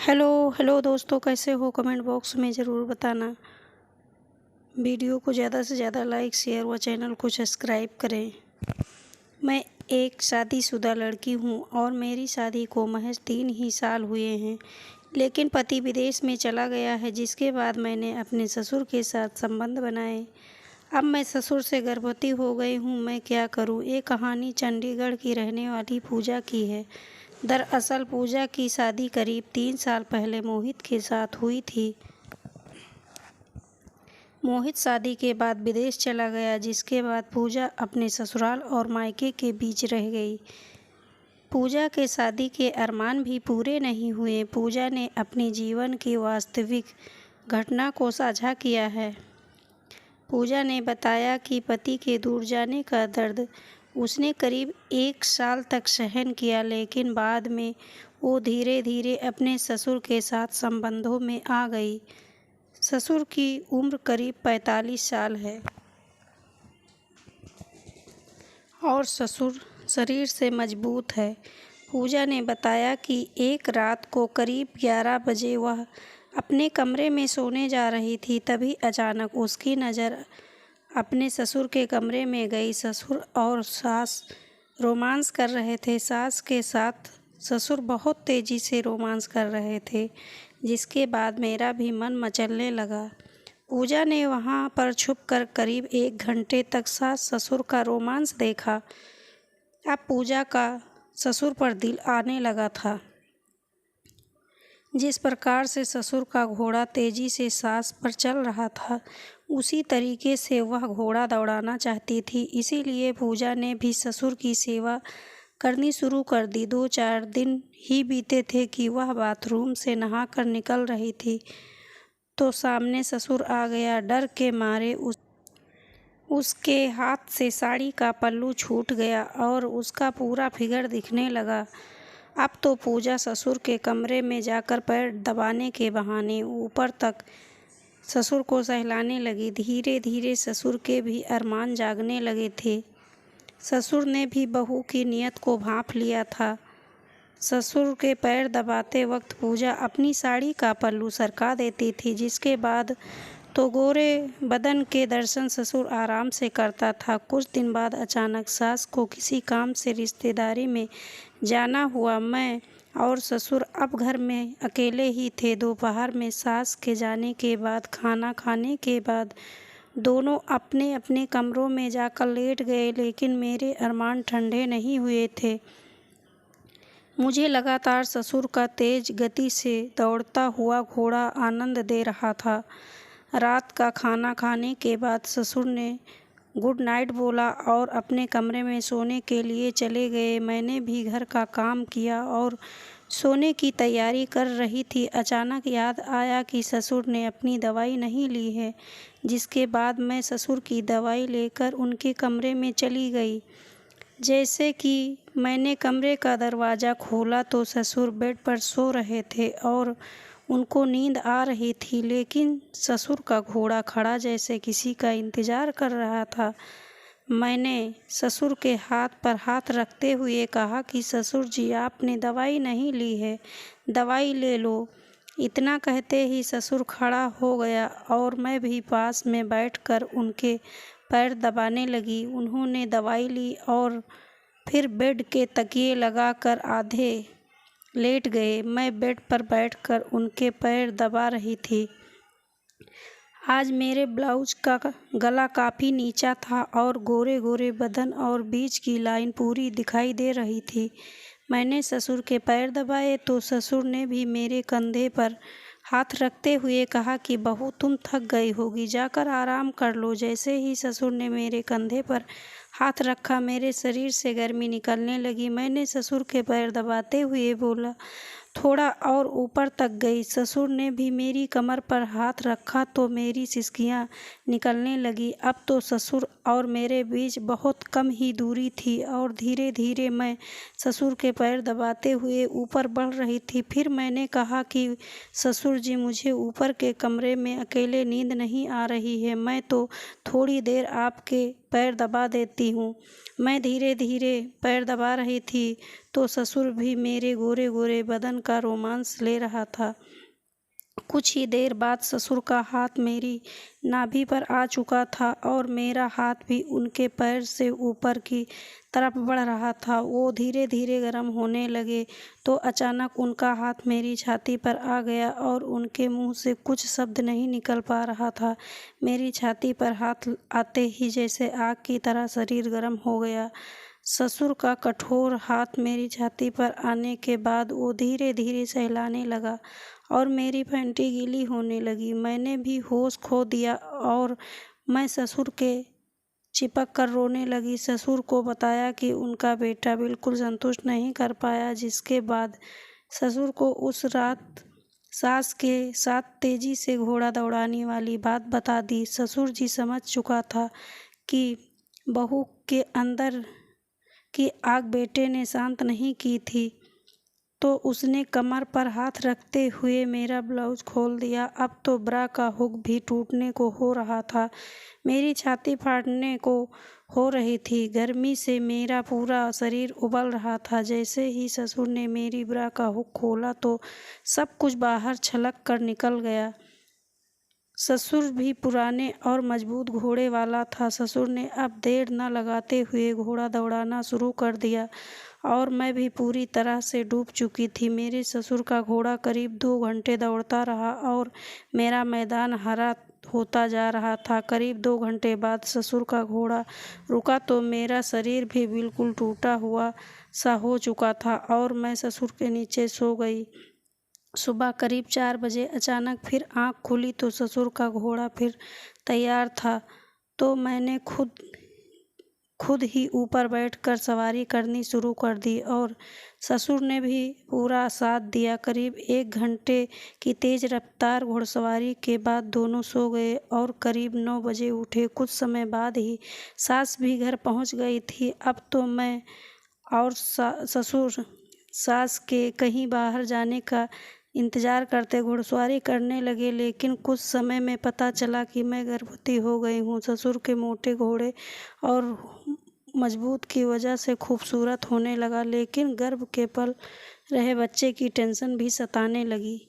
Hello hello दोस्तों, कैसे हो? कमेंट बॉक्स में ज़रूर बताना। वीडियो को ज़्यादा से ज़्यादा लाइक शेयर व चैनल को सब्सक्राइब करें। मैं एक शादीशुदा लड़की हूँ और मेरी शादी को महज 3 ही साल हुए हैं, लेकिन पति विदेश में चला गया है, जिसके बाद मैंने अपने ससुर के साथ संबंध बनाए। अब मैं ससुर से गर्भवती हो गई हूँ। मैं क्या करूँ? ये कहानी चंडीगढ़ की रहने वाली पूजा की है। दरअसल पूजा की शादी करीब 3 साल पहले मोहित के साथ हुई थी। मोहित शादी के बाद विदेश चला गया, जिसके बाद पूजा अपने ससुराल और मायके के बीच रह गई। पूजा के शादी के अरमान भी पूरे नहीं हुए। पूजा ने अपने जीवन की वास्तविक घटना को साझा किया है। पूजा ने बताया कि पति के दूर जाने का दर्द उसने करीब 1 साल तक सहन किया, लेकिन बाद में वो धीरे धीरे अपने ससुर के साथ संबंधों में आ गई। ससुर की उम्र करीब 45 साल है और ससुर शरीर से मजबूत है। पूजा ने बताया कि एक रात को करीब 11 बजे वह अपने कमरे में सोने जा रही थी, तभी अचानक उसकी नज़र अपने ससुर के कमरे में गई। ससुर और सास रोमांस कर रहे थे। सास के साथ ससुर बहुत तेज़ी से रोमांस कर रहे थे, जिसके बाद मेरा भी मन मचलने लगा। पूजा ने वहाँ पर छुपकर करीब 1 घंटे तक सास ससुर का रोमांस देखा। अब पूजा का ससुर पर दिल आने लगा था। जिस प्रकार से ससुर का घोड़ा तेजी से सास पर चल रहा था, उसी तरीके से वह घोड़ा दौड़ाना चाहती थी। इसीलिए पूजा ने भी ससुर की सेवा करनी शुरू कर दी। 2-4 दिन ही बीते थे कि वह बाथरूम से नहाकर निकल रही थी, तो सामने ससुर आ गया। डर के मारे उसके हाथ से साड़ी का पल्लू छूट गया और उसका पूरा फिगर दिखने लगा। अब तो पूजा ससुर के कमरे में जाकर पैर दबाने के बहाने ऊपर तक ससुर को सहलाने लगी। धीरे धीरे ससुर के भी अरमान जागने लगे थे। ससुर ने भी बहू की नीयत को भांप लिया था। ससुर के पैर दबाते वक्त पूजा अपनी साड़ी का पल्लू सरका देती थी, जिसके बाद तो गोरे बदन के दर्शन ससुर आराम से करता था। कुछ दिन बाद अचानक सास को किसी काम से रिश्तेदारी में जाना हुआ। मैं और ससुर अब घर में अकेले ही थे। दोपहर में सास के जाने के बाद खाना खाने के बाद दोनों अपने अपने कमरों में जाकर लेट गए, लेकिन मेरे अरमान ठंडे नहीं हुए थे। मुझे लगातार ससुर का तेज गति से दौड़ता हुआ घोड़ा आनंद दे रहा था। रात का खाना खाने के बाद ससुर ने गुड नाइट बोला और अपने कमरे में सोने के लिए चले गए। मैंने भी घर का काम किया और सोने की तैयारी कर रही थी। अचानक याद आया कि ससुर ने अपनी दवाई नहीं ली है, जिसके बाद मैं ससुर की दवाई लेकर उनके कमरे में चली गई। जैसे कि मैंने कमरे का दरवाज़ा खोला तो ससुर बेड पर सो रहे थे और उनको नींद आ रही थी, लेकिन ससुर का घोड़ा खड़ा जैसे किसी का इंतज़ार कर रहा था। मैंने ससुर के हाथ पर हाथ रखते हुए कहा कि ससुर जी, आपने दवाई नहीं ली है, दवाई ले लो। इतना कहते ही ससुर खड़ा हो गया और मैं भी पास में बैठकर उनके पैर दबाने लगी। उन्होंने दवाई ली और फिर बेड के तकिए लगाकर आधे लेट गए। मैं बेड पर बैठकर उनके पैर दबा रही थी। आज मेरे ब्लाउज का गला काफ़ी नीचा था और गोरे गोरे बदन और बीच की लाइन पूरी दिखाई दे रही थी। मैंने ससुर के पैर दबाए तो ससुर ने भी मेरे कंधे पर हाथ रखते हुए कहा कि बहू, तुम थक गई होगी, जाकर आराम कर लो। जैसे ही ससुर ने मेरे कंधे पर हाथ रखा, मेरे शरीर से गर्मी निकलने लगी। मैंने ससुर के पैर दबाते हुए बोला, थोड़ा और ऊपर तक गई। ससुर ने भी मेरी कमर पर हाथ रखा तो मेरी सिसकियां निकलने लगी। अब तो ससुर और मेरे बीच बहुत कम ही दूरी थी और धीरे धीरे मैं ससुर के पैर दबाते हुए ऊपर बढ़ रही थी। फिर मैंने कहा कि ससुर जी, मुझे ऊपर के कमरे में अकेले नींद नहीं आ रही है, मैं तो थोड़ी देर आपके पैर दबा देती हूँ। मैं धीरे धीरे पैर दबा रही थी तो ससुर भी मेरे गोरे गोरे बदन का रोमांस ले रहा था। कुछ ही देर बाद ससुर का हाथ मेरी नाभि पर आ चुका था और मेरा हाथ भी उनके पैर से ऊपर की तरफ बढ़ रहा था। वो धीरे धीरे गर्म होने लगे तो अचानक उनका हाथ मेरी छाती पर आ गया और उनके मुंह से कुछ शब्द नहीं निकल पा रहा था। मेरी छाती पर हाथ आते ही जैसे आग की तरह शरीर गर्म हो गया। ससुर का कठोर हाथ मेरी छाती पर आने के बाद वो धीरे धीरे सहलाने लगा और मेरी पैंटी गीली होने लगी। मैंने भी होश खो दिया और मैं ससुर के चिपक कर रोने लगी। ससुर को बताया कि उनका बेटा बिल्कुल संतुष्ट नहीं कर पाया, जिसके बाद ससुर को उस रात सास के साथ तेजी से घोड़ा दौड़ाने वाली बात बता दी। ससुर जी समझ चुका था कि बहू के अंदर की आग बेटे ने शांत नहीं की थी, तो उसने कमर पर हाथ रखते हुए मेरा ब्लाउज खोल दिया। अब तो ब्रा का हुक भी टूटने को हो रहा था। मेरी छाती फाटने को हो रही थी। गर्मी से मेरा पूरा शरीर उबल रहा था। जैसे ही ससुर ने मेरी ब्रा का हुक खोला तो सब कुछ बाहर छलक कर निकल गया। ससुर भी पुराने और मजबूत घोड़े वाला था। ससुर ने अब देर न लगाते हुए घोड़ा दौड़ाना शुरू कर दिया और मैं भी पूरी तरह से डूब चुकी थी। मेरे ससुर का घोड़ा करीब 2 घंटे दौड़ता रहा और मेरा मैदान हरा होता जा रहा था। करीब 2 घंटे बाद ससुर का घोड़ा रुका तो मेरा शरीर भी बिल्कुल टूटा हुआ सा हो चुका था और मैं ससुर के नीचे सो गई। सुबह करीब 4 बजे अचानक फिर आँख खुली तो ससुर का घोड़ा फिर तैयार था। तो मैंने खुद ही ऊपर बैठकर सवारी करनी शुरू कर दी और ससुर ने भी पूरा साथ दिया। करीब 1 घंटे की तेज़ रफ्तार घुड़सवारी के बाद दोनों सो गए और करीब 9 बजे उठे। कुछ समय बाद ही सास भी घर पहुंच गई थी। अब तो मैं और ससुर सास के कहीं बाहर जाने का इंतज़ार करते घुड़सवारी करने लगे, लेकिन कुछ समय में पता चला कि मैं गर्भवती हो गई हूँ। ससुर के मोटे घोड़े और मजबूत की वजह से खूबसूरत होने लगा, लेकिन गर्भ के पल रहे बच्चे की टेंशन भी सताने लगी।